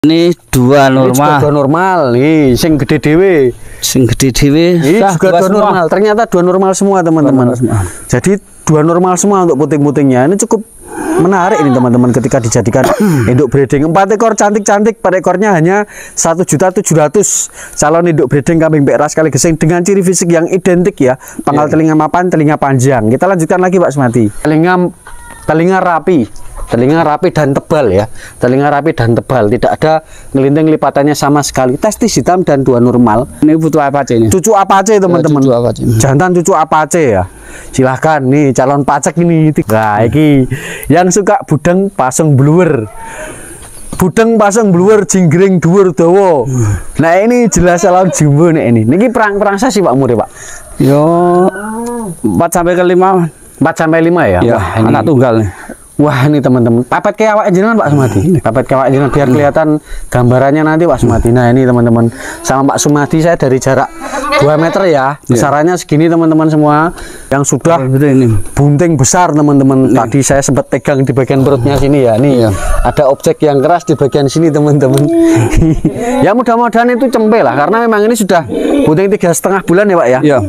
Ini dua normal. Dua normal nih, sing gede dewe. Sing gede dewe. Ini juga dua normal. Ternyata dua normal semua teman-teman. Jadi dua normal semua untuk puting-putingnya. Ini cukup menarik ini teman-teman ketika dijadikan induk breeding. 4 ekor cantik-cantik, per ekornya hanya 1.700.000. Calon induk breeding kambing ras kali gesing dengan ciri fisik yang identik ya. Pangkal telinga mapan, telinga panjang. Kita lanjutkan lagi Pak Sumati. Telinga rapi dan tebal ya. Telinga rapi dan tebal, tidak ada ngelinting lipatannya sama sekali. Testis hitam dan dua normal. Ini butuh apa aja ini? Cucu Apache teman-teman. Jantan cucu Apache ya. Silahkan nih calon pacek ini. Nah, iki yang suka budeng pasang bluwer. Budeng pasang bluwer jinggring dhuwur dawa. Nah, ini jelas calon jumbo nih ini. Niki perang sasi Pak umure, Pak. Yo 4 sampai ke 5. 4 sampai 5 ya. Ya, wah, anak tunggal nih. Wah, ini teman-teman, papet kayak awak jenengan Pak Sumati. Papet kayak awak jenengan biar kelihatan gambarannya nanti Pak Sumati. Nah, ini teman-teman, sama Pak Sumati saya dari jarak 2 meter ya. Besarannya segini teman-teman semua. Yang sudah bunting besar teman-teman. Tadi saya sempat pegang di bagian perutnya sini ya. Nih, ada objek yang keras di bagian sini teman-teman. Ya mudah-mudahan itu cempe lah, karena memang ini sudah bunting 3,5 bulan ya Pak ya. Iya.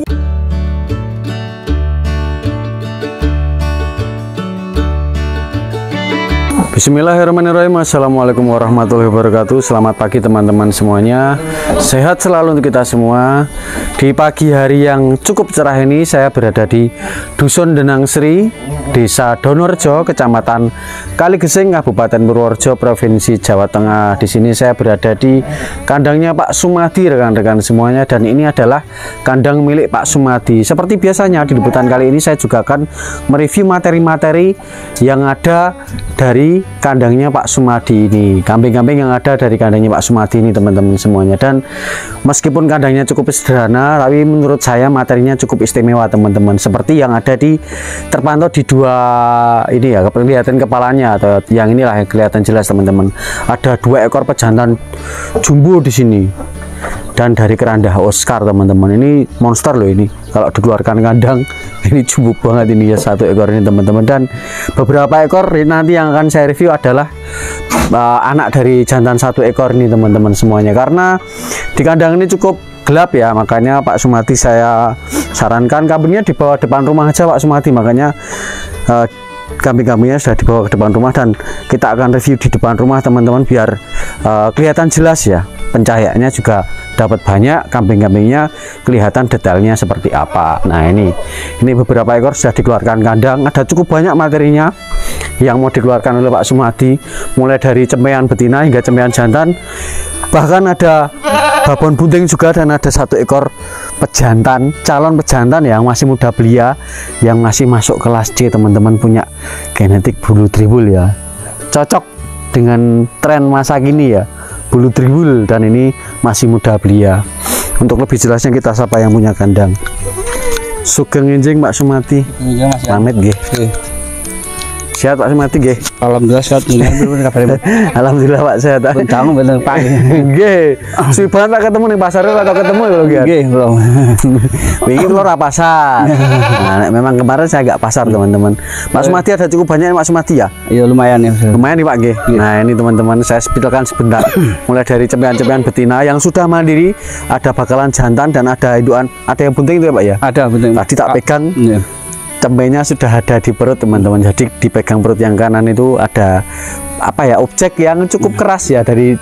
Bismillahirrahmanirrahim. Assalamualaikum warahmatullahi wabarakatuh. Selamat pagi teman-teman semuanya. Sehat selalu untuk kita semua. Di pagi hari yang cukup cerah ini saya berada di Dusun Denang Sri, Desa Donorjo, Kecamatan Kaligesing, Kabupaten Purworejo, Provinsi Jawa Tengah. Di sini saya berada di kandangnya Pak Sumadi, rekan-rekan semuanya, dan ini adalah kandang milik Pak Sumadi. Seperti biasanya di liputan kali ini saya juga akan mereview materi-materi yang ada dari kandangnya Pak Sumadi ini, kambing-kambing yang ada dari kandangnya Pak Sumadi ini teman-teman semuanya. Dan meskipun kandangnya cukup sederhana, tapi menurut saya materinya cukup istimewa teman-teman. Seperti yang ada di terpantau di dua ini ya, kelihatan kepalanya atau yang inilah yang kelihatan jelas teman-teman. Ada 2 ekor pejantan jumbo di sini. Dan dari keranda Oscar teman-teman, ini monster loh ini. Kalau dikeluarkan kandang ini jumbo banget ini ya, 1 ekor ini teman-teman. Dan beberapa ekor nanti yang akan saya review adalah anak dari jantan 1 ekor ini teman-teman semuanya. Karena di kandang ini cukup gelap ya, makanya Pak Sumati saya sarankan kambingnya dibawa depan rumah aja Pak Sumati. Makanya kambing-kambingnya sudah dibawa ke depan rumah dan kita akan review di depan rumah teman-teman biar kelihatan jelas ya. Pencahayaannya juga dapat banyak, kambing-kambingnya kelihatan detailnya seperti apa. Nah, ini beberapa ekor sudah dikeluarkan kandang. Ada cukup banyak materinya yang mau dikeluarkan oleh Pak Sumadi, mulai dari cempean betina hingga cempean jantan. Bahkan ada babon bunting juga, dan ada 1 ekor pejantan, calon pejantan yang masih muda belia, yang masih masuk kelas C teman-teman, punya genetik bulu tribul ya. Cocok dengan tren masa kini ya, bulu tribul, dan ini masih muda belia. Untuk lebih jelasnya kita sapa yang punya kandang. Sugeng enjing Pak Sumati. Pamit nggih. Sehat Pak Sumati nggih. Alhamdulillah sehat. Alhamdulillah Pak sehat. Bentang bener Pak. Nggih. Suwi banget tak ketemu ning pasar atau ketemu lho nggih. Nggih, belum. Wingi kula ra pasar. Nah, memang kemarin saya agak pasar teman-teman. Pak Sumati ada cukup banyak Pak Sumati ya? Iya, lumayan ya. Lumayan nih Pak nggih. Nah, ini teman-teman saya spilkan sebentar. Mulai dari cempean-cempean betina yang sudah mandiri, ada bakalan jantan dan ada indukan, ada yang bunting itu ya Pak ya? Ada bunting. Tadi tak pegang. Iya. Cempenya sudah ada di perut teman-teman. Jadi dipegang perut yang kanan itu ada apa ya, objek yang cukup keras ya dari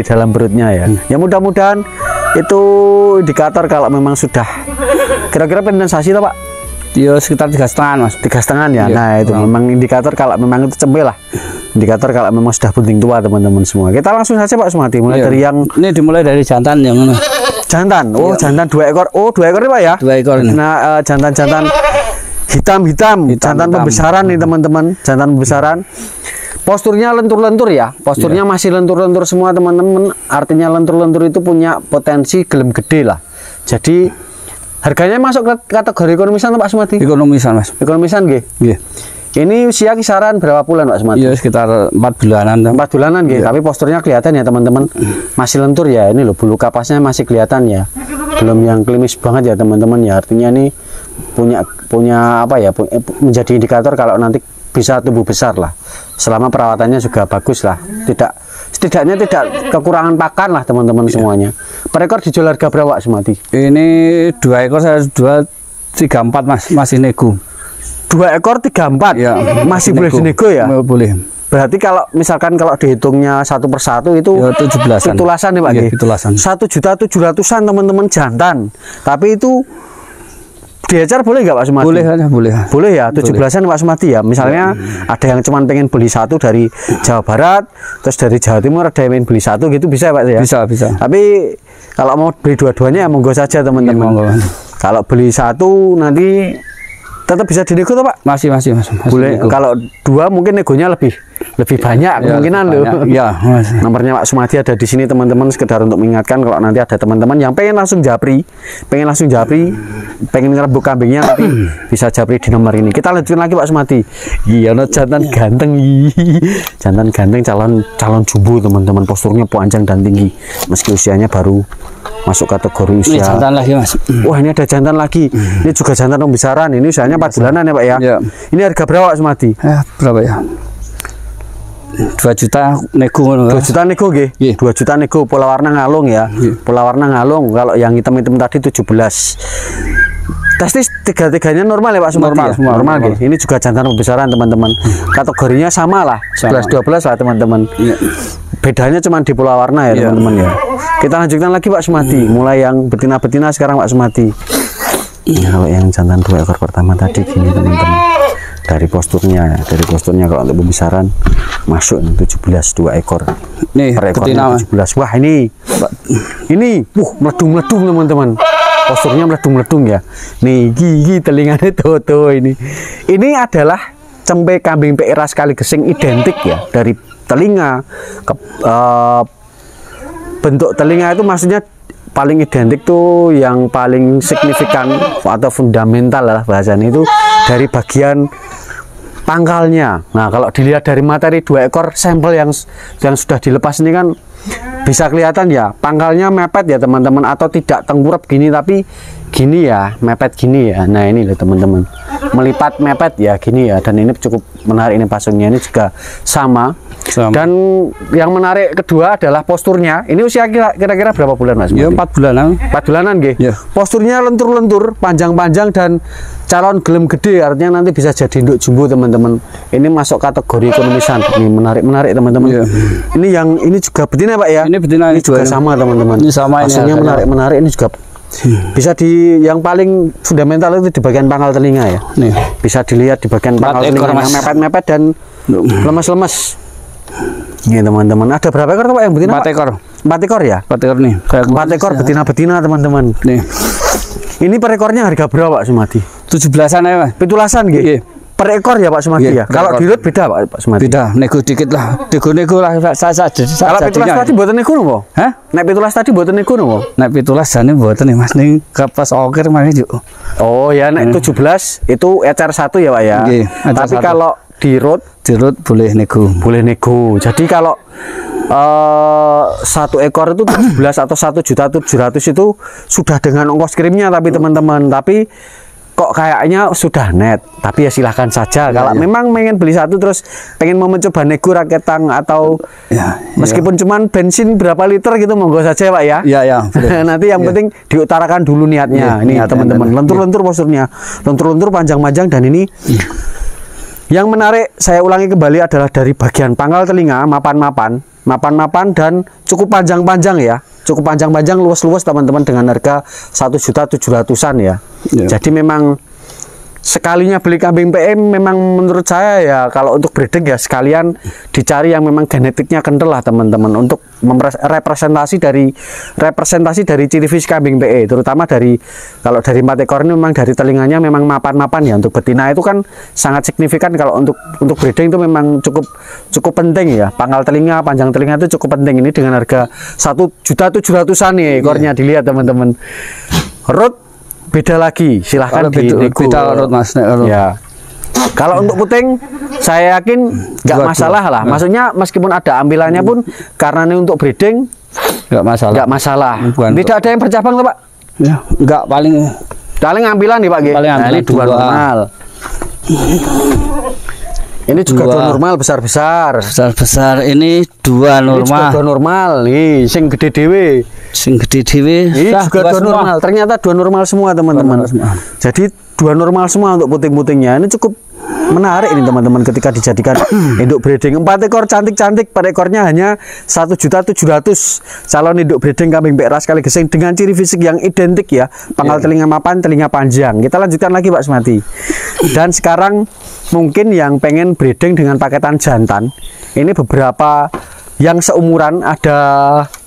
dalam perutnya ya. Ya mudah-mudahan itu indikator kalau memang sudah kira-kira pendensasi toh Pak? Ya sekitar 3,5 Mas. 3,5 ya. Nah, itu memang indikator kalau memang itu cempe lah. Indikator kalau memang sudah bunting tua teman-teman semua. Kita langsung saja Pak Sumati, mulai dari yang ini dimulai dari jantan yang mana? Jantan. Oh, jantan 2 ekor. Oh, 2 ekor nih Pak ya? 2 ekor ini. Nah, jantan hitam, jantan pembesaran nih teman-teman, jantan pembesaran. Posturnya lentur-lentur ya, posturnya masih lentur-lentur semua teman-teman. Artinya lentur-lentur itu punya potensi gelem gede lah. Jadi harganya masuk ke kategori ekonomisan Pak Sumati? Ekonomisan Mas. Ekonomisan nggih. Nggih. Ini usia kisaran berapa bulan Pak Sumati? Iya, sekitar 4 bulanan. 4 bulanan nggih, tapi posturnya kelihatan ya teman-teman. Masih lentur ya. Ini loh, bulu kapasnya masih kelihatan ya. Belum yang klimis banget ya teman-teman ya. Artinya ini punya apa ya, menjadi indikator kalau nanti bisa tumbuh besar lah, selama perawatannya juga bagus lah, tidak setidaknya tidak kekurangan pakan lah teman-teman semuanya. Per ekor dijual harga berapa Sumati? Ini 2 ekor saya jual 34 Mas, masih nego. 2 ekor 34 Ya, masih boleh dinego ya? Boleh. Berarti kalau misalkan kalau dihitungnya satu persatu itu Ya, 17-an. pitulasan ya Pak? Iya, Nggih? pitulasan. 1.700.000-an teman-teman jantan. Tapi itu diecer boleh nggak Pak Sumati? Boleh aja, boleh. Boleh ya, 17-an Pak Sumati ya. Misalnya ada yang cuman pengen beli satu dari Jawa Barat, terus dari Jawa Timur ada yang pengen beli satu gitu bisa Pak ya? Bisa. Tapi kalau mau beli dua-duanya ya monggo saja Iya, teman-teman. monggo. Kalau beli satu nanti tetap bisa dinego toh Pak? Masih Boleh. nego. Kalau dua mungkin negonya lebih banyak kemungkinan loh. Ya, Mas. Nomornya Pak Sumati ada di sini teman-teman, sekedar untuk mengingatkan kalau nanti ada teman-teman yang pengen langsung japri, pengen ngerebuk kambingnya nanti bisa japri di nomor ini. Kita lanjutkan lagi Pak Sumati. Iya, jantan ganteng. Jantan ganteng calon jumbo teman-teman, posturnya panjang dan tinggi. Meski usianya baru masuk kategori Ini usia. jantan lagi Mas. Wah, ini ada jantan lagi. Ini juga jantan pembesaran. Ini usianya 4 bulanan ya Pak ya. Ya. Ini harga berapa Pak Sumati? Berapa ya? 2 juta nego. 2 juta nego nggih. Iya. 2 juta nego, pola warna ngalung ya. Pola warna ngalung. Kalau yang hitam-hitam tadi 17. Testis tiga-tiganya normal ya Pak Sumati? Normal, Ya? semua Normal normal. nggih. Ini juga jantan pembesaran teman-teman. Kategorinya sama lah, 11-12 lah teman-teman. Iya. Bedanya cuma di pola warna ya Iya. teman-teman ya. Kita lanjutkan lagi Pak Sumati. Mulai yang betina-betina sekarang Pak Sumati. Kalau yang jantan 2 ekor pertama tadi gini teman-teman. Dari posturnya kalau untuk pembesaran masuk 17 2 ekor. Nih, Per ekornya betina. 17. Wah, ini meledung-meledung teman-teman. Posturnya meledung-meledung ya. Nih, gigi telinganya toto ini. Ini adalah cempe kambing PE ras kali gesing identik ya, dari telinga ke bentuk telinga itu maksudnya paling identik tuh, yang paling signifikan atau fundamental lah bahasanya itu dari bagian pangkalnya. Nah, kalau dilihat dari materi 2 ekor sampel yang sudah dilepas ini kan bisa kelihatan ya, pangkalnya mepet ya teman-teman, atau tidak tengkurap gini tapi gini ya, mepet gini ya. Nah, ini loh teman-teman, melipat mepet ya gini ya, dan ini cukup menarik. Ini pasungnya ini juga sama. Dan yang menarik kedua adalah posturnya. Ini usia kira-kira berapa bulan Mas? Ya 4 bulanan. 4 bulanan nggih. Ya. Posturnya lentur-lentur, panjang-panjang dan calon gelem gede, artinya nanti bisa jadi induk jumbo teman-teman. Ini masuk kategori ekonomisan. Ini menarik teman-teman. Ya. Ini juga betina Pak ya. Ini betina, Ini juga ini. sama teman-teman. Ini sama, ini Hasilnya harganya. menarik ini juga. Bisa di yang paling fundamental itu di bagian pangkal telinga ya. Nih. Bisa dilihat di bagian 4 pangkal ekor, telinga Mas. mepet-mepet dan lemes-lemes. Ini teman-teman, ada berapa ekor tuh Pak yang betina? 4 ekor. 4 ekor ya? 4 ekor nih. Kayak 4 ekor betina-betina teman-teman. Nih. Ini per ekornya harga berapa Pak Sumati? 17-an ya, Mas. Pitulasan gitu? Iya. Per ekor ya Pak Sumati Iya, ya? per Kalau ekor. di root beda Pak Sumati? Beda, nego dikit lah. Nego lah saya Kalau pitulas tadi buatan nego nopo? Hah? Nek pitulas tadi buatan nego nopo? Nek pitulas jane mboten nih Mas, ning kapas okir mari yuk. Oh ya, nek 17 itu ecer 1 ya Pak ya? Iya, ecer Tapi 1. kalau di root Dirut boleh nego. boleh nego. Jadi kalau 1 ekor itu 17 atau 1.700.000 itu sudah dengan ongkos kirimnya tapi teman-teman. Tapi kok kayaknya sudah net. Tapi ya silahkan saja. Kalau memang pengen beli satu terus pengen mau mencoba nego raketang atau Ya, meskipun cuman bensin berapa liter gitu monggo saja Pak ya. Iya, ya. boleh. Nanti yang penting diutarakan dulu niatnya. Iya, Ini niat, teman-teman, niat. lentur-lentur posturnya, lentur-lentur panjang-panjang, dan ini yang menarik saya ulangi kembali adalah dari bagian pangkal telinga, mapan-mapan dan cukup panjang-panjang ya, cukup panjang-panjang, luas-luas teman-teman, dengan harga 1.700.000-an ya. Iya. Jadi memang sekalinya beli kambing PM memang menurut saya ya, kalau untuk breeding ya sekalian dicari yang memang genetiknya kental lah teman-teman, untuk representasi dari ciri fisik kambing PE, terutama dari kalau dari 4 ekor ini memang dari telinganya memang mapan-mapan ya. Untuk betina itu kan sangat signifikan, kalau untuk breeding itu memang cukup penting ya, pangkal telinga, panjang telinga itu cukup penting. Ini dengan harga 1.700.000-an nih ekornya, dilihat teman-teman. Root beda lagi, silahkan Kalau dinego. beda urut Mas, nek urut. Ya. Kalau untuk puting, saya yakin nggak Dua-dua. masalah lah. Maksudnya meskipun ada ambilannya pun, karena ini untuk breeding Enggak masalah. nggak masalah. Bukan Tidak ada yang bercabang tuh Pak. Ya, enggak paling Paling ambilan nih Pak. Paling Nah, ambilan ini dua dua. normal. Ini juga dua normal besar-besar. Besar-besar ini dua normal. Ini juga dua normal. Nih, sing gede dewe. Sing gede dewe. Ini juga dua normal. Ternyata dua normal semua, teman-teman. Jadi dua normal semua untuk puting-putingnya. Ini cukup menarik ini teman-teman ketika dijadikan induk breeding. 4 ekor cantik-cantik, per ekornya hanya 1.700.000. Calon induk breeding kambing pek ras kali gesing dengan ciri fisik yang identik ya. Pangkal telinga mapan, telinga panjang. Kita lanjutkan lagi Pak Sumati. Dan sekarang mungkin yang pengen breeding dengan paketan jantan, ini beberapa yang seumuran ada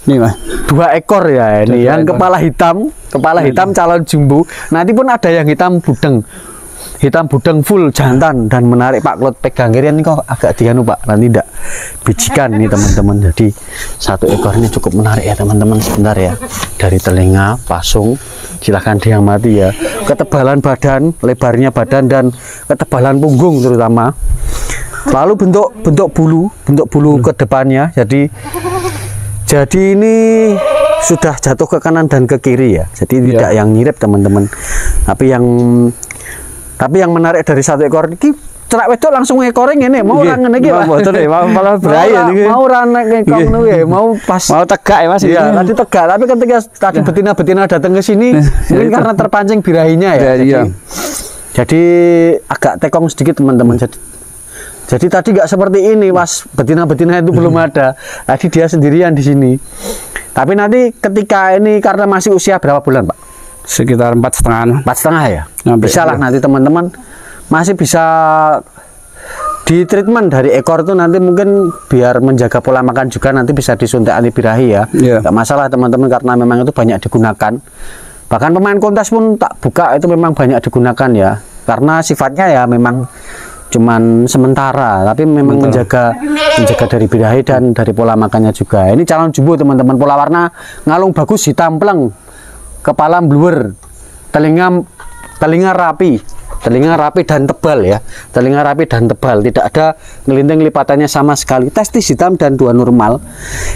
nih Mas. 2 ekor ya ini. Yang kepala hitam calon jumbo. Nanti pun ada yang hitam budeng full jantan dan menarik Pak Klot pegang kirian ini kok agak dianu Pak, nanti tidak bijikan nih teman-teman. Jadi 1 ekor ini cukup menarik ya teman-teman. Sebentar ya, dari telinga pasung silahkan diamati ya, ketebalan badan, lebarnya badan dan ketebalan punggung terutama. Lalu bentuk bulu ke depannya, jadi ini sudah jatuh ke kanan dan ke kiri ya, jadi tidak yang nyirip teman-teman. Tapi yang menarik dari 1 ekor ini, cerak wedok langsung ngekoring ini, mau orang ngene iki, malah bahaya iki. Mau ora ngekong niku mau pas mau tegak ya Mas. Iya, tadi tegak, tapi ketika tadi betina-betina datang ke sini, mungkin karena terpancing birahinya ya. Jadi agak tekong sedikit teman-teman. Jadi tadi nggak seperti ini, Mas. Betina-betina itu belum ada. Tadi dia sendirian di sini. Tapi nanti ketika ini karena masih usia berapa bulan, Pak? Sekitar 4,5. 4,5 ya. Bisa lah nanti teman-teman masih bisa di treatment dari ekor itu nanti mungkin biar menjaga pola makan juga nanti bisa disuntik anti birahi ya. Nggak masalah teman-teman karena memang itu banyak digunakan. Bahkan pemain kontes pun tak buka itu memang banyak digunakan ya. Karena sifatnya ya memang cuman sementara, tapi memang menjaga dari birahi dan dari pola makannya juga. Ini calon jumbo teman-teman, pola warna ngalung bagus, hitam pleng, kepala bluer, telinga rapi dan tebal ya, telinga rapi dan tebal, tidak ada ngelinting lipatannya sama sekali, testis hitam dan 2 normal.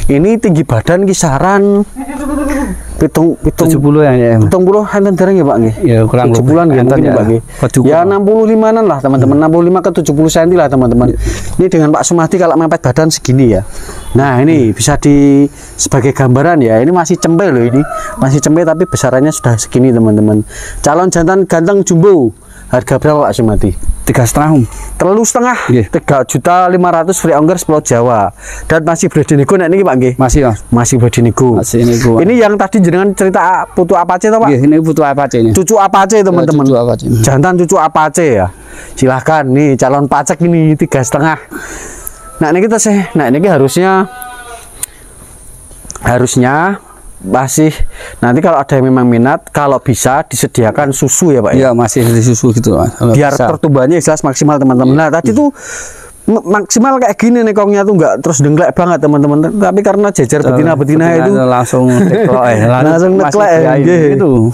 Ini tinggi badan kisaran 70 ya. 70 enten dereng ya Pak nggih. Ya kurang 70-an ya mungkin ya Pak nggih. Ya 65-an lah teman-teman, 65 ke 70 cm lah teman-teman. Ini dengan Pak Sumati kalau mepet badan segini ya. Nah, ini bisa sebagai gambaran ya. Ini masih cempe loh ini. Masih cempe tapi besarannya sudah segini teman-teman. Calon jantan ganteng jumbo. Harga berapa Pak Sumati? 3,5. 3,5. 3.500.000 free ongkir Pulau Jawa. Dan masih breeding nego nek niki Pak nggih. Masih breeding nego. Masih nego. Ini yang tadi jenengan cerita putu Apache toh Pak? Ini putu Apache ini. Cucu Apache teman-teman. Cucu Apache. Jantan cucu Apache ya. Silahkan nih calon pacek ini 3,5. Nah, ini kita harusnya masih nanti kalau ada yang memang minat, kalau bisa disediakan susu ya Pak ya. Iya, masih di susu gitu Mas. Biar pertumbuhannya jelas maksimal teman-teman. Nah, tadi tuh maksimal kayak gini nih kongnya tuh nggak terus dengklek banget teman-teman. Tapi karena jejer betina-betina itu langsung neklek gitu.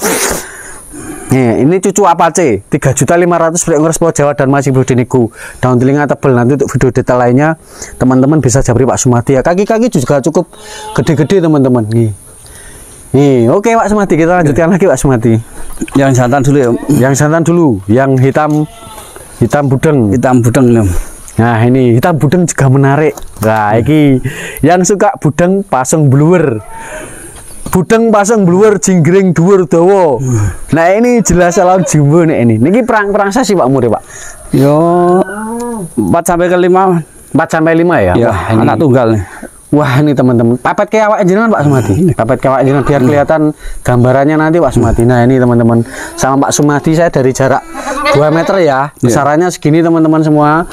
Nih, ini cucu Apache 3.500.000 free ongkir Pulau Jawa dan masih breeding nego. Daun telinga tebal. Nanti untuk video detail lainnya teman-teman bisa jabri Pak Sumati ya. Kaki-kaki juga cukup gede-gede teman-teman. Nih, oke Pak Sumati, kita lanjutkan lagi Pak Sumati. Yang jantan dulu ya. Yang jantan dulu, yang hitam budeng. Hitam budeng ya. Nah, ini hitam budeng juga menarik. Nah, ini yang suka budeng pasang bluer. Budeng pasang bluer jinggring dhuwur dawa. Nah, ini jelas calon jumbo nih ini. Niki perang sasi Pak umure, Pak. Yo 4 sampai ke 5. 4 sampai 5 ya. Ya, wah, anak tunggal nih. Wah, ini teman-teman. Papet kayak awak jenengan Pak Sumati. Papet kayak awak jenengan biar kelihatan gambarannya nanti Pak Sumati. Nah, ini teman-teman. Sama Pak Sumati saya dari jarak 2 meter ya. Besarannya segini teman-teman semua.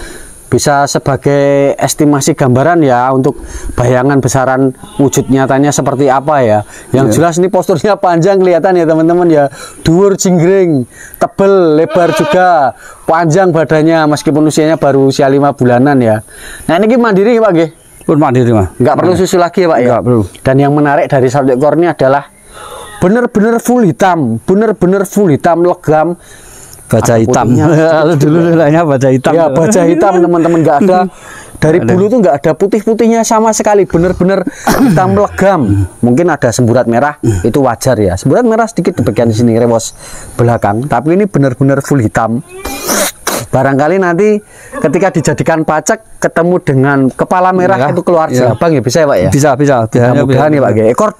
Bisa sebagai estimasi gambaran ya untuk bayangan besaran wujud nyatanya seperti apa ya. Yang jelas ini posturnya panjang kelihatan ya teman-teman ya. Dhuwur jinggring, tebel, lebar juga, panjang badannya meskipun usianya baru usia 5 bulanan ya. Nah, ini mandiri Pak nggih. Pun mandiri Mas. Nggak perlu susu lagi ya Pak ya. Nggak perlu. Dan yang menarik dari 1 ekor ini adalah bener-bener full hitam, legam. Baja hitam. Dulu nilainya baja hitam. Ya, baja hitam teman-teman, nggak ada dari bulu tuh nggak ada putih-putihnya sama sekali, bener-bener hitam legam. Mungkin ada semburat merah, itu wajar ya. Semburat merah sedikit di bagian sini rewos belakang, tapi ini bener-bener full hitam. Barangkali nanti ketika dijadikan pacak ketemu dengan kepala merah Ya, itu keluar ya. jabang ya, bisa ya Pak ya? Bisa. Mudah-mudahan nih Pak ya. Ekor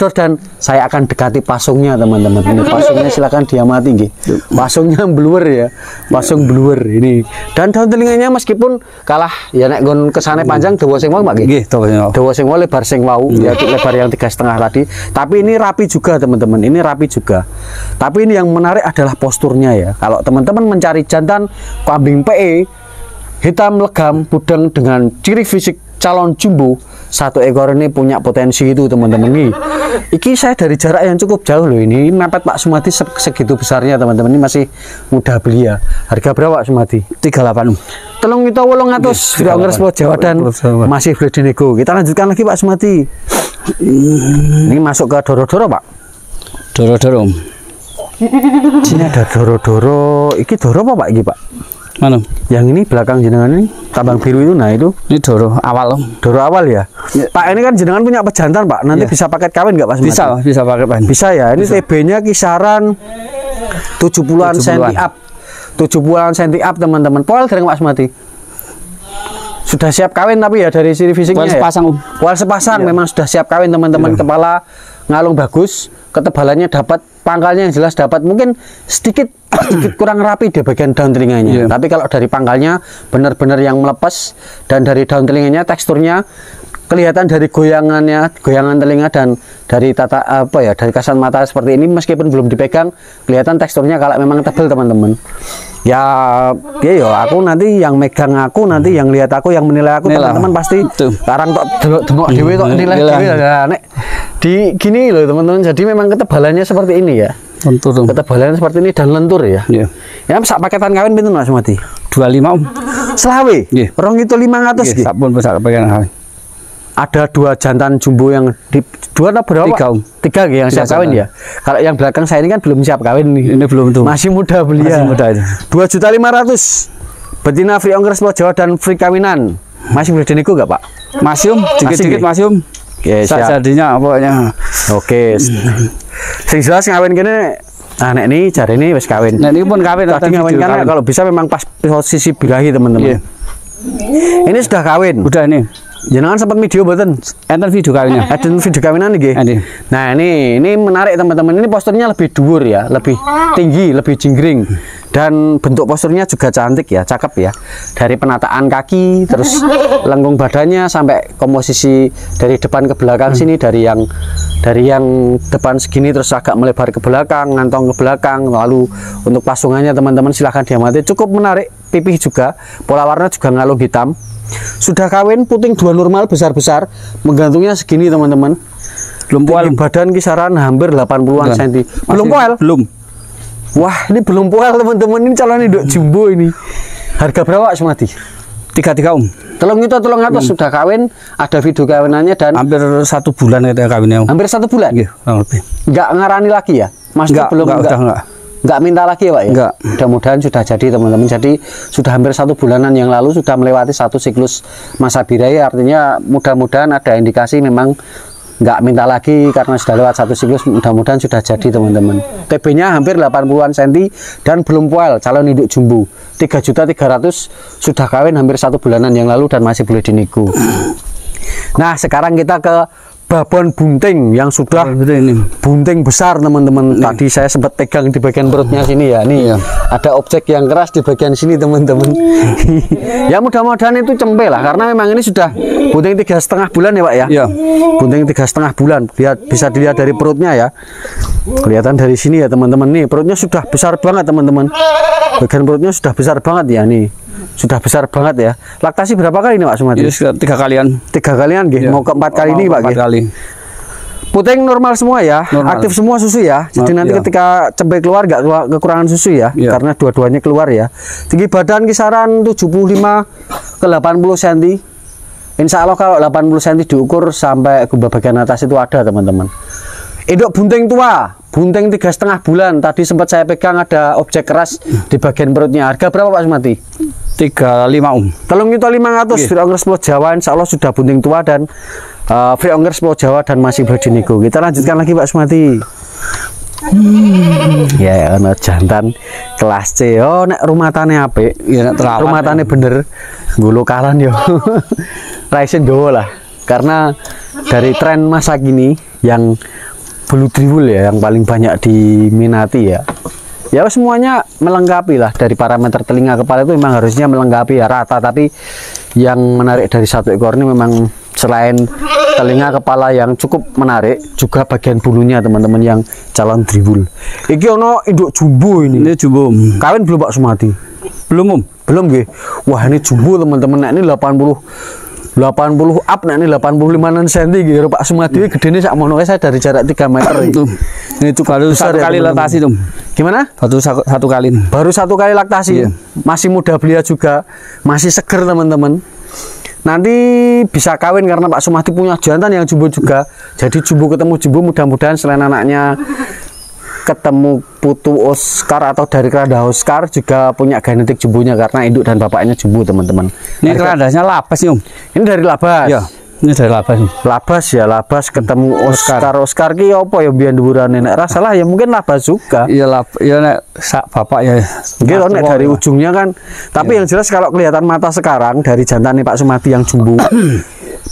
dor dan saya akan dekati pasungnya teman-teman. Ini pasungnya silakan diamati nggih. Pasungnya bluer ya. Pasung bluer ini. Dan daun telinganya meskipun kalah ya nek nggon kesane panjang dawa sing wau Pak nggih. Nggih, Dawa sing wau lebar sing wau yaitu lebar yang 3,5 tadi. Tapi ini rapi juga teman-teman. Ini rapi juga. Tapi ini yang menarik adalah posturnya ya. Kalau teman-teman mencari jantan kambing PE hitam legam pudeng dengan ciri fisik calon jumbo, satu ekor ini punya potensi itu teman-teman nih. Iki saya dari jarak yang cukup jauh loh, ini mepet Pak Sumadi segitu besarnya teman-teman, ini masih mudah beli ya. Harga berapa Pak Sumadi? 38. Telung kita 800 Free Sepuluh Jawa dan masih boleh dinego. Kita lanjutkan lagi Pak Sumadi. Ini masuk ke doro-doro Pak. Doro-doro. Sini ada doro-doro. Iki doro apa Pak iki Pak? Mana? Yang ini belakang jenengan ini tambang biru itu, nah itu Ini doro awal. doro awal ya. Pak ini kan jenengan punya pejantan Pak, nanti Ya. bisa paket kawin nggak Pak Sumadi? Bisa pakai pan. Bisa ya. Ini TB-nya kisaran 70-an 70-an. cm up. 70-an cm up teman-teman. Poel dereng Pak Sumadi. Sudah siap kawin tapi ya dari ciri fisiknya Poel ya. sepasang, Poel sepasang memang sudah siap kawin teman-teman. Kepala ngalung bagus, ketebalannya dapat, pangkalnya yang jelas dapat. Mungkin sedikit kurang rapi di bagian daun telinganya. Tapi kalau dari pangkalnya benar-benar yang melepas, dan dari daun telinganya teksturnya kelihatan dari goyangan telinga dan dari dari kasat mata seperti ini, meskipun belum dipegang kelihatan teksturnya kalau memang tebal teman-teman. Ya aku nanti yang megang aku, nanti yang lihat aku, yang menilai aku teman-teman pasti sekarang tok delok dhewe tok nilai dhewe lah nek di gini loh teman-teman. Jadi memang ketebalannya seperti ini ya. lentur. Ketebalannya seperti ini dan lentur ya. Iya. Ya sak paketan kawin pinten Mas Sumadi? 25. Selawe. Nggih. 2.500 nggih. Sampun bisa kepegang kawin. Ada 2 jantan jumbo yang di 2 atau berapa? 3. 3 yang siap kawin ya. Kalau yang belakang saya ini kan belum siap kawin nih. Ini belum tuh. Masih muda belia. Masih muda itu. 2.500.000. Betina free ongkir Sepuluh Jawa dan free kawinan. Masih boleh dinego nggak Pak? Masium, dikit-dikit masium. Oke, siap. Jadinya pokoknya. Oke. Sing jelas ngawin kene nek ini jari ini wis kawin. Nah, ini pun kawin. Tadi ngawin kan kalau bisa memang pas posisi birahi teman-teman. Iya. Ini sudah kawin. Udah ini. Jenengan sempat video mboten? Enten video kawinnya. Ada video kawinan nih, Ini. Nah, ini menarik teman-teman. Ini posturnya lebih dhuwur ya, lebih tinggi, lebih jinggring. Dan bentuk posturnya juga cantik ya, cakep ya. Dari penataan kaki, terus lengkung badannya sampai komposisi dari depan ke belakang sini, dari yang depan segini terus agak melebar ke belakang, ngantong ke belakang. Lalu untuk pasungannya teman-teman silahkan diamati, cukup menarik. Pipih juga, pola warna juga ngalung hitam. Sudah kawin, puting 2 normal besar-besar, menggantungnya segini teman-teman. Belum poel. Badan kisaran hampir 80-an cm. Belum poel? Belum. Wah, ini belum poel teman-teman. Ini calon induk jumbo ini. Harga berapa Sumadi? 33 Telung itu sudah kawin, ada video kawinannya dan hampir 1 bulan kita kawinnya. hampir 1 bulan. Nggih, kurang lebih. Nggak ngarani lagi ya? Mas nggak minta lagi ya Pak ya? Enggak. Mudah-mudahan sudah jadi teman-teman. Jadi sudah hampir 1 bulanan yang lalu sudah melewati 1 siklus masa birahi. Artinya mudah-mudahan ada indikasi memang nggak minta lagi karena sudah lewat 1 siklus. Mudah-mudahan sudah jadi teman-teman. TB-nya hampir 80-an cm dan belum poel, calon induk jumbo. 3.300.000 sudah kawin hampir 1 bulanan yang lalu dan masih boleh dinego. Nah, sekarang kita ke babon bunting yang sudah bunting besar teman-teman. Tadi saya sempat pegang di bagian perutnya sini ya. Nih ada objek yang keras di bagian sini teman-teman. Ya mudah-mudahan itu cempe lah karena memang ini sudah bunting 3,5 bulan ya Pak ya. Iya. Bunting 3,5 bulan. Bisa dilihat dari perutnya ya. Kelihatan dari sini ya teman-teman. Nih perutnya sudah besar banget teman-teman. Bagian perutnya sudah besar banget ya nih. Sudah besar banget ya. Laktasi berapa kali nih Pak Sumadi? 3 kalian. 3 kalian nggih. Ya. Mau ke-4 kali ini Pak 4 kali. Puting normal semua ya, Normal. aktif semua susu ya. Jadi nanti ya. ketika cempe keluar nggak kekurangan susu ya, Ya. karena dua-duanya keluar ya. Tinggi badan kisaran 75 ke 80 cm. Insya Allah kalau 80 cm diukur sampai ke bagian atas itu ada teman-teman. Induk bunting tua, bunting 3,5 bulan. Tadi sempat saya pegang ada objek keras di bagian perutnya. Harga berapa Pak Sumadi? 35 Telung itu 500 free ongkir Sepuluh Jawa. Insya Allah sudah bunting tua dan free ongkir Sepuluh Jawa dan masih boleh dinego. Kita lanjutkan lagi Pak Sumadi. Ya ana jantan kelas C. Oh nek rumatane apik, Ya nek terawat. rumatane bener nggo lokalan yo. Raisen gowo lah. Karena dari tren masa kini yang bulu driwul ya yang paling banyak diminati ya. Ya semuanya melengkapi lah, dari parameter telinga kepala itu memang harusnya melengkapi ya, rata, tapi yang menarik dari satu ekor ini memang selain telinga kepala yang cukup menarik, juga bagian bulunya teman-teman yang calon driwul. Iki ono induk jumbo ini. Ini jumbo. Kawin belum Pak Sumati? Belum, Om. Belum nggih. Wah ini jumbo teman-teman. Nah, ini 80 up, nah ini 85 cm gitu Pak Sumati. Gedene sak mono saya dari jarak 3 meter Itu. Ini tuh baru Besar satu ya, kali teman-teman. laktasi, Tom. Gimana? Satu kali. Baru 1 kali laktasi. Iya. Masih muda belia juga, masih seger teman-teman. Nanti bisa kawin karena Pak Sumati punya jantan yang jumbo juga. Jadi jumbo ketemu jumbo, mudah-mudahan selain anaknya ketemu putu Oscar atau dari keranda Oscar, juga punya genetik jumbonya karena induk dan bapaknya jumbo teman-teman. Ini kerandasnya lapas nih, Om. Ini dari labas. Ya, ini dari lapas. Labas ya, labas ketemu Oscar ki apa ya biyen dhuwurane, nek ra salah ya mungkin labas juga. Iya ya nek sak bapak ya. Gitu nek dari ujungnya kan. Tapi yang jelas kalau kelihatan mata sekarang dari jantan Pak Sumati yang jumbo,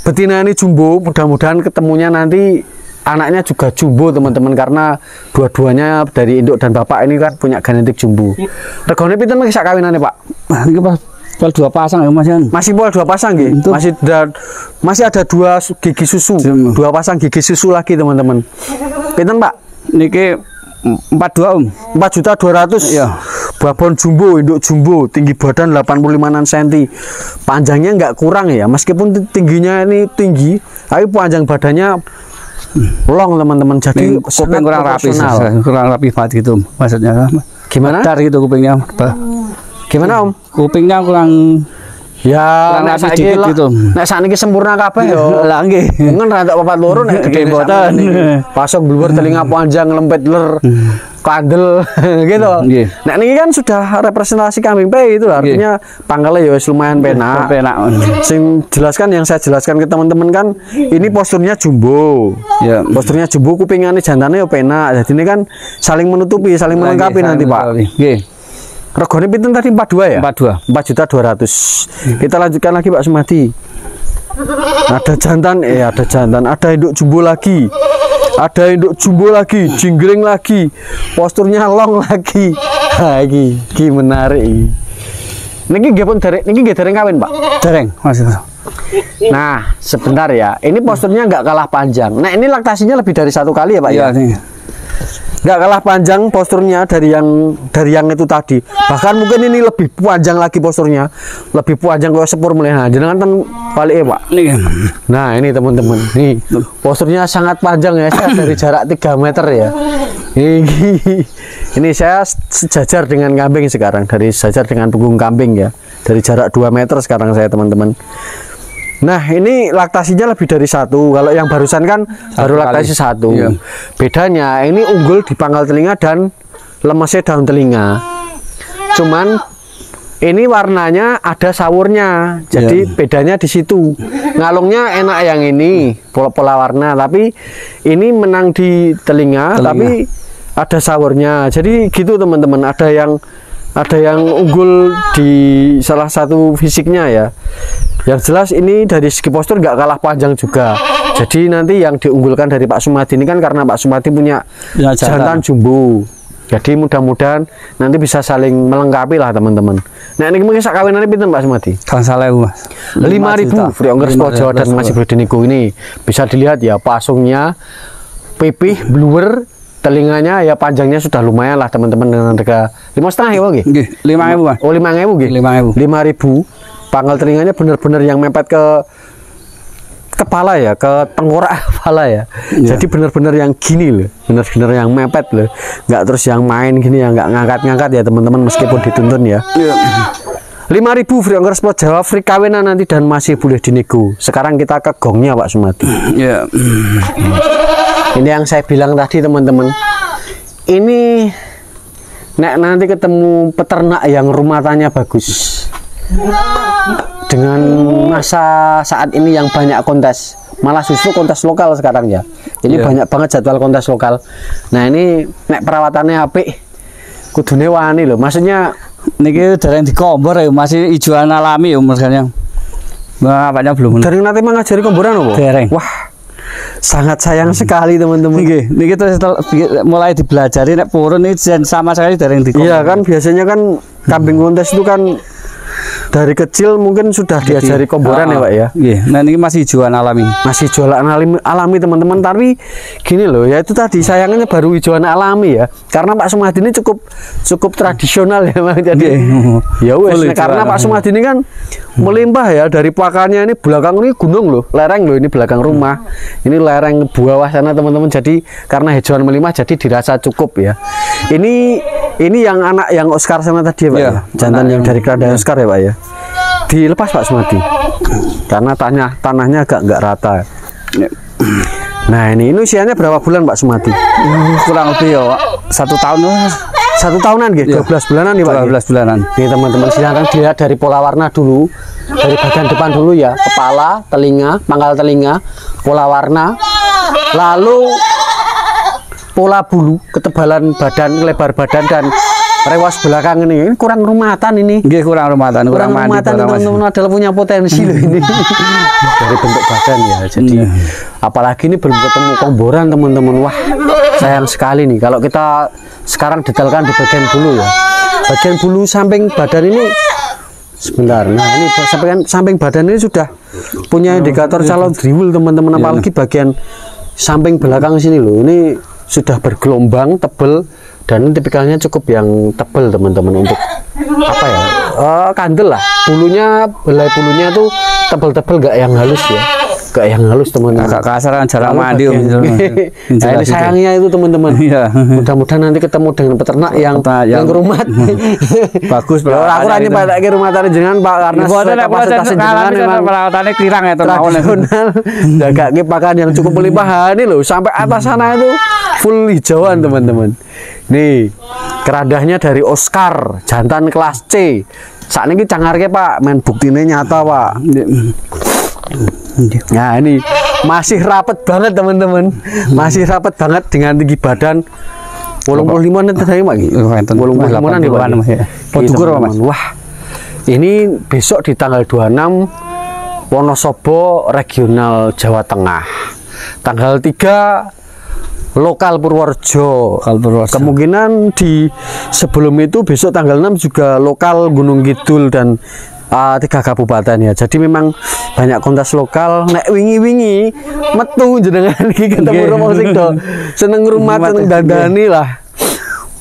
betina ini jumbo, mudah-mudahan ketemunya nanti anaknya juga jumbo teman-teman, karena dua-duanya dari induk dan bapak ini kan punya genetik jumbo. Regane pinten iki sak kawinane, Pak? Ini pas 2 pasang ya, Mas. Masih pol 2 pasang nggih. Itu. Masih ada 2 gigi susu. 2 pasang gigi susu lagi teman-teman. Pinten, Pak? Niki 42, Om. 4.200.000. Iya. Babon jumbo, induk jumbo, tinggi badan 85 cm. Panjangnya nggak kurang ya, meskipun tingginya ini tinggi, tapi panjang badannya long teman-teman. Jadi Kuping kurang rapi, proporsional. kurang rapi banget gitu, maksudnya. Gimana? Dar gitu kupingnya. Gimana Om? Kupingnya kurang Ya, kurang nek rapi saiki dikit gitu. nek sakniki sempurna kabeh yo. Lah nggih. Mungkin rada papat loro nek Nggih, gede mboten. pasang bluwer telinga panjang lempet ler. Kandel gitu. Nggih. Nek niki kan sudah representasi kambing pe itu artinya pangkalnya ya wis lumayan penak. Penak. Sing jelaskan yang saya jelaskan ke teman-teman kan ini posturnya jumbo. Ya. Posturnya jumbo, kupingane jantane ya penak. Jadi ini kan saling menutupi, saling melengkapi nanti, Pak. Nggih. Regane pinten tadi 42 ya? 42. 4.200.000. Kita lanjutkan lagi Pak Sumati. Ada jantan, ada induk jumbo lagi. Ada induk jumbo lagi, jinggring lagi. Posturnya long lagi. Ha iki menarik iki. Niki nggih pun niki nggih dereng kawin, Pak. Dereng, Mas. Nah, sebentar ya. Ini posturnya nggak kalah panjang. Nah, ini laktasinya lebih dari 1 kali ya, Pak ya? Iya, nih. Nggak kalah panjang posturnya dari yang itu tadi. Bahkan mungkin ini lebih panjang lagi posturnya, lebih panjang kayak sepur mulai. Nah, jenengan kan balik Pak. Nih. Nah ini teman-teman, nih posturnya sangat panjang ya, saya dari jarak 3 meter ya. Ini saya sejajar dengan kambing sekarang, dari sejajar dengan punggung kambing ya, dari jarak 2 meter sekarang saya teman-teman. Nah ini laktasinya lebih dari 1. Kalau yang barusan kan baru laktasi 1. Iya. Bedanya ini unggul di pangkal telinga dan lemesnya daun telinga. Cuman ini warnanya ada sawurnya, jadi bedanya di situ. Ngalungnya enak yang ini pola warna, tapi ini menang di telinga. Tapi ada sawurnya. Jadi gitu teman-teman. Ada yang unggul di salah satu fisiknya ya. Yang jelas ini dari segi postur nggak kalah panjang juga. Jadi nanti yang diunggulkan dari Pak Sumati ini kan karena Pak Sumati punya jantan jumbo. Jadi mudah-mudahan nanti bisa saling melengkapi lah teman-teman. Nah ini mungkin sak kawinannya pinten Pak Sumati? Gangsal ewu, Mas. 5.000 free ongkir Jawa dan masih berdeniku ini bisa dilihat ya, pasungnya pipih bluwer, telinganya ya panjangnya sudah lumayan lah teman-teman, dengan harga 5,5 ya nggih? Nggih, 5.000, Mas. Oh 5.000 nggih. 5.000. 5.000. Pangkal telinganya benar-benar yang mepet ke kepala ya, ke tengkorak kepala ya. Jadi benar-benar yang gini loh, benar-benar yang mepet loh, nggak terus yang main gini ya, nggak ngangkat-ngangkat ya teman-teman, meskipun dituntun ya. 5.000 free ongkir spot Jawa, free kawinan nanti dan masih boleh dinego. Sekarang kita ke gongnya Pak Sumati. Iya. Ini yang saya bilang tadi teman-teman, ini nek nanti ketemu peternak yang rumatannya bagus, dengan masa saat ini yang banyak kontes, malah justru kontes lokal sekarang ya. Ini banyak banget jadwal kontes lokal. Nah ini nek perawatannya apik kudune wani loh. Maksudnya niki dereng dikombor ya, masih hijauan alami ya maksudnya. Wah, apanya belum. Dari nanti mengajari komboran apa? Dereng. Wah, sangat sayang sekali teman-teman. Niki terus mulai dibelajari nek purun ini sama sekali dereng dikombor. Iya kan biasanya kan kambing kontes itu kan dari kecil mungkin sudah diajari komboran ya Pak ya. Iya, nah ini masih hijauan alami. Masih hijauan alami teman-teman, tapi gini loh ya, itu tadi sayangnya baru hijauan alami ya. Karena Pak Sumadi ini cukup tradisional ya Bang. Jadi ya wes karena Pak Sumadi ini kan melimpah ya, dari pakannya ini belakang ini gunung loh, lereng loh ini belakang rumah. Ini lereng bawah sana teman-teman. Jadi karena hijauan melimpah jadi dirasa cukup ya. Ini yang anak yang Oscar sama tadi ya Pak ya. Jantan yang dari keranda Oscar ya Pak ya. Dilepas Pak Sumadi karena tanahnya agak nggak rata. Nah ini usianya berapa bulan Pak Sumadi? Kurang lebih ya Pak 1 tahun lah. 1 tahunan gitu, 12 bulanan nih Pak. 12 bulanan. Nih teman-teman silahkan dilihat dari pola warna dulu, dari bagian depan dulu ya, kepala, telinga, pangkal telinga, pola warna, lalu pola bulu, ketebalan badan, lebar badan dan rewas belakang ini kurang rumatan ini. Kurang rumatan, kurang rumatan teman-teman, adalah punya potensi loh ini. Dari bentuk badan ya. Jadi apalagi ini belum ketemu komboran teman-teman. Wah, sayang sekali nih kalau kita sekarang detailkan di bagian bulu ya. Bagian bulu samping badan ini sebentar. Nah, ini samping badan ini sudah punya indikator calon driwul teman-teman, apalagi bagian samping belakang sini loh. Ini sudah bergelombang, tebel. Dan ini tipikalnya cukup yang tebal teman-teman untuk apa ya, kandel lah, bulunya, belai bulunya tuh tebal-tebal, gak yang halus ya, gak yang halus teman-teman. Agak kasar kan, jarang mandi om. Nah ini sayangnya itu teman-teman. Mudah-mudahan nanti ketemu dengan peternak yang rumat. Bagus Pak. Aku nanya Pak rumah tani jenengan Pak, karena kapasitas jenengan memang perawatannya kirang ya tradisional. Jaga pakan yang cukup melimpah ini loh, sampai atas sana itu full hijauan teman-teman. Nih keradahnya dari Oscar, jantan kelas C. Saat ini cangarnya Pak, main buktinya nyata Pak. Nah ini masih rapet banget teman-teman, masih rapet banget dengan tinggi badan 85 nanti saya Pak. 85 nanti Pak. Wah ini besok di tanggal 26 Wonosobo Regional Jawa Tengah, tanggal 3 lokal Purworejo. Kemungkinan di sebelum itu besok tanggal 6 juga lokal Gunung Kidul dan 3 kabupaten ya. Jadi memang banyak kontes lokal. Nek wingi-wingi metu jenengan iki ketemu rumah sing do seneng rumah seneng dandani lah.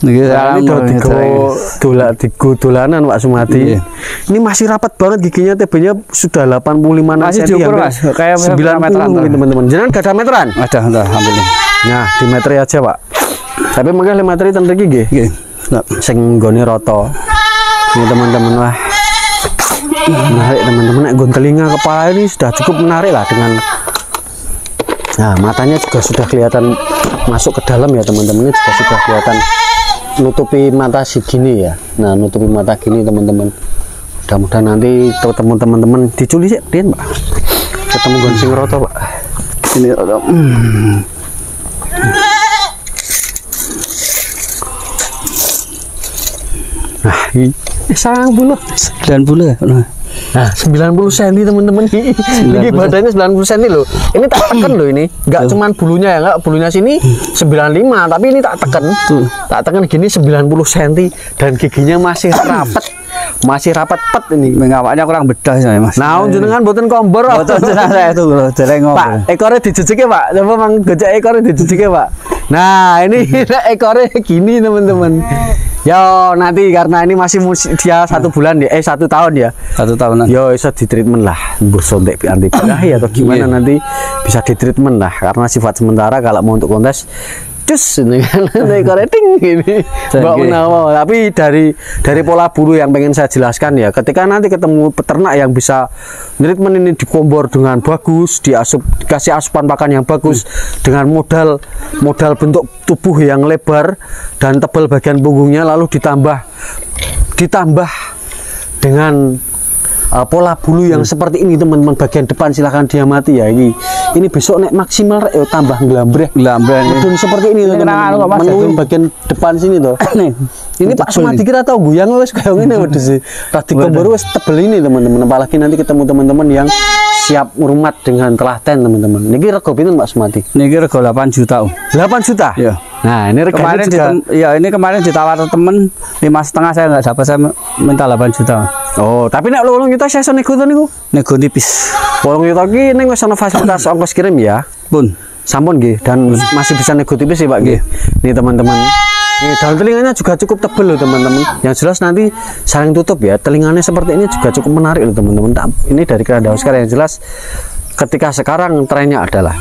Ini dolanan Pak Sumadi. Ini masih rapat banget giginya, TB-nya sudah 85 masih diukur Mas, kayak 90 teman-teman. Jangan gak ada meteran? Ada, alhamdulillah. Nah, di metri aja Pak. Tapi mungkin 5 metri ten iki nggih. Sing nggone rata. Ini teman-teman, wah. Menarik teman-teman, nek nggon telinga kepala ini sudah cukup menarik lah dengan. Nah, matanya juga sudah kelihatan masuk ke dalam ya teman-teman. Ini juga sudah kelihatan nutupi mata segini ya. Nah, nutupi mata gini teman-teman. Mudah-mudahan nanti ketemu teman-teman diculi sih, Pak. Ketemu gonceng roto Pak. Ini roto. Nah, ini 90 ya. Nah, 90 cm teman-teman. Ini badannya 90 cm loh. Ini tak tekan loh ini. Enggak cuman bulunya ya, enggak bulunya sini 95, tapi ini tak tekan. Tak tekan gini 90 cm dan giginya masih rapat. Masih rapat pet ini. Mengawaknya kurang bedah ya Mas. Nah, jenengan mboten kombor. Mboten jenengan saya itu lho, dereng ngombor. Pak, ekornya dijejeke Pak. Coba mang gojek ekornya dijejeke Pak. Nah, ini ekornya gini teman-teman. Yo, nanti karena ini masih dia 1 bulan ya, 1 tahun ya. 1 tahunan. Yo, bisa di treatment lah. Mbus sontek anti birahi atau gimana nanti bisa di treatment lah. Karena sifat sementara kalau mau untuk kontes cus ini kan koreting ini Mbak Menawa. Tapi dari pola bulu yang pengen saya jelaskan ya, ketika nanti ketemu peternak yang bisa treatment ini dikombor dengan bagus, dikasih asupan pakan yang bagus, dengan modal bentuk tubuh yang lebar dan tebal bagian punggungnya, lalu ditambah dengan pola bulu yang seperti ini teman-teman, bagian depan silahkan diamati ya. Ini besok nek maksimal rek tambah nglambreh mudun seperti ini teman-teman, menuin bagian depan sini tuh. Ini Pak Sumadi kira tahu guyang wis kayak ngene wedhus sih. Tadi baru wis tebel ini teman-teman, apalagi nanti ketemu teman-teman yang siap ngurmat dengan telaten teman-teman. Niki rego pinten Pak Sumadi? Niki rego 8 juta. 8 juta? Iya. Nah, ini reganya juga ini kemarin ditawar temen 5,5, saya nggak dapat, saya minta 8 juta. Oh, tapi nek 8 juta saya iso nego to niku. Nego tipis. 8 juta ki ning wis ana fasilitas ongkos kirim ya. Pun. Sampun nggih, dan masih bisa nego tipis sih Pak nggih. Nih teman-teman. Ini daun telinganya juga cukup tebal loh teman-teman. Yang jelas nanti saling tutup ya. Telinganya seperti ini juga cukup menarik loh teman-teman. Ini dari Keranda Oscar yang jelas ketika sekarang trennya adalah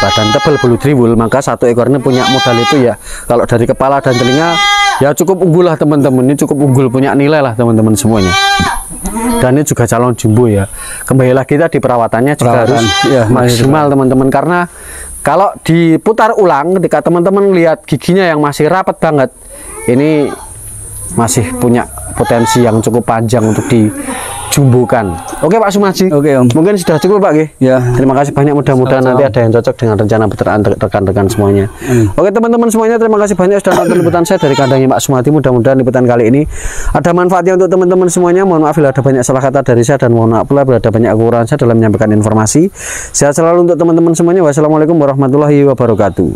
badan tebal bulu driwul, maka satu ekornya punya modal itu ya. Kalau dari kepala dan telinga ya cukup unggul lah teman-teman. Ini cukup unggul, punya nilai lah teman-teman semuanya. Dan ini juga calon jumbo ya. Kembali lagi kita di perawatannya juga harus ya, maksimal teman-teman, karena kalau diputar ulang ketika teman-teman lihat giginya yang masih rapat banget, ini masih punya potensi yang cukup panjang untuk dijumbukan. Oke Pak Sumaji. Oke Om. Mungkin sudah cukup Pak G. Ya. Terima kasih banyak, mudah-mudahan nanti ada yang cocok dengan rencana peternakan rekan-rekan semuanya. Oke teman-teman semuanya, terima kasih banyak sudah nonton liputan saya dari kandangnya Pak Sumadi. Mudah-mudahan liputan kali ini ada manfaatnya untuk teman-teman semuanya. Mohon maaf bila ada banyak salah kata dari saya, dan mohon maaf pula bila ada banyak kekurangan saya dalam menyampaikan informasi. Sehat selalu untuk teman-teman semuanya. Wassalamualaikum warahmatullahi wabarakatuh.